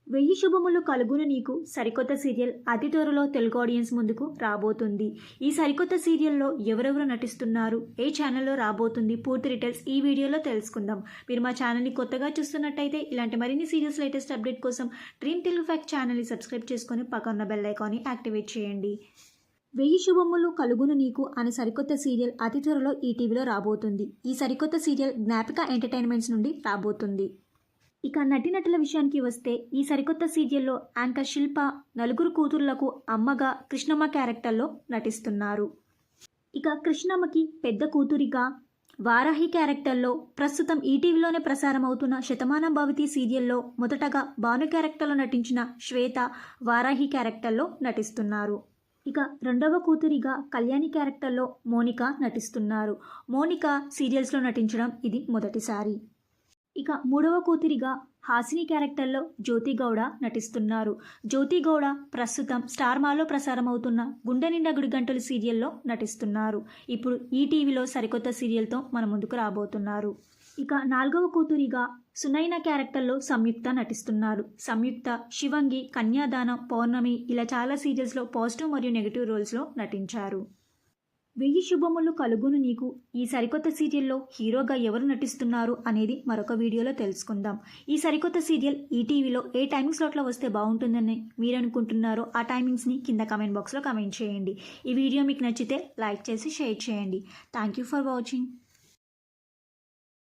వెయ్యి శుభములు కలుగును నీకు సరికొత్త సీరియల్ అతి త్వరలో తెలుగు ఆడియన్స్ ముందుకు రాబోతుంది. ఈ సరికొత్త సీరియల్లో ఎవరెవరు నటిస్తున్నారు, ఏ ఛానల్లో రాబోతుంది, పూర్తి డీటెయిల్స్ ఈ వీడియోలో తెలుసుకుందాం. మీరు మా ఛానల్ని కొత్తగా చూస్తున్నట్టయితే ఇలాంటి మరిన్ని సీరియల్స్ లేటెస్ట్ అప్డేట్ కోసం డ్రీమ్ తెలుగు ఫ్యాక్ట్ ఛానల్ని సబ్స్క్రైబ్ చేసుకొని పక్కన బెల్ ఐకాన్ని యాక్టివేట్ చేయండి. వెయ్యి శుభములు కలుగును నీకు అనే సరికొత్త సీరియల్ అతి త్వరలో ఈటీవీలో రాబోతుంది. ఈ సరికొత్త సీరియల్ జ్ఞాపిక ఎంటర్టైన్మెంట్స్ నుండి రాబోతుంది. ఇక నటినటుల విషయానికి వస్తే ఈ సరికొత్త సీరియల్లో యాంకర్ శిల్ప నలుగురు కూతుర్లకు అమ్మగా కృష్ణమ్మ క్యారెక్టర్లో నటిస్తున్నారు. ఇక కృష్ణమ్మకి పెద్ద కూతురిగా వారాహి క్యారెక్టర్లో ప్రస్తుతం ఈటీవీలోనే ప్రసారం అవుతున్న శతమానం భవతి సీరియల్లో మొదటగా భాను క్యారెక్టర్లో నటించిన శ్వేత వారాహి క్యారెక్టర్లో నటిస్తున్నారు. ఇక రెండవ కూతురిగా కళ్యాణి క్యారెక్టర్లో మోనిక నటిస్తున్నారు. మోనిక సీరియల్స్లో నటించడం ఇది మొదటిసారి. ఇక మూడవ కూతురిగా హాసిని క్యారెక్టర్లో జ్యోతి గౌడ నటిస్తున్నారు. జ్యోతి గౌడ ప్రస్తుతం స్టార్ మాలో ప్రసారం అవుతున్న గుండె నిండా గుడి గంటలు సీరియల్లో నటిస్తున్నారు. ఇప్పుడు ఈటీవీలో సరికొత్త సీరియల్తో మన ముందుకు రాబోతున్నారు. ఇక నాలుగవ కూతురిగా సునైన క్యారెక్టర్లో సంయుక్త నటిస్తున్నారు. సంయుక్త శివంగి, కన్యాదానం, పౌర్ణమి ఇలా చాలా సీరియల్స్లో పాజిటివ్ మరియు నెగిటివ్ రోల్స్లో నటించారు. వెయ్యి శుభములు కలుగును నీకు ఈ సరికొత్త సీరియల్లో హీరోగా ఎవరు నటిస్తున్నారు అనేది మరొక వీడియోలో తెలుసుకుందాం. ఈ సరికొత్త సీరియల్ ఈటీవీలో ఏ టైమింగ్ స్లాట్లో వస్తే బాగుంటుందని మీరు అనుకుంటున్నారో ఆ టైమింగ్స్ని కింద కమెంట్ బాక్స్లో కమెంట్ చేయండి. ఈ వీడియో మీకు నచ్చితే లైక్ చేసి షేర్ చేయండి. Thank you for watching.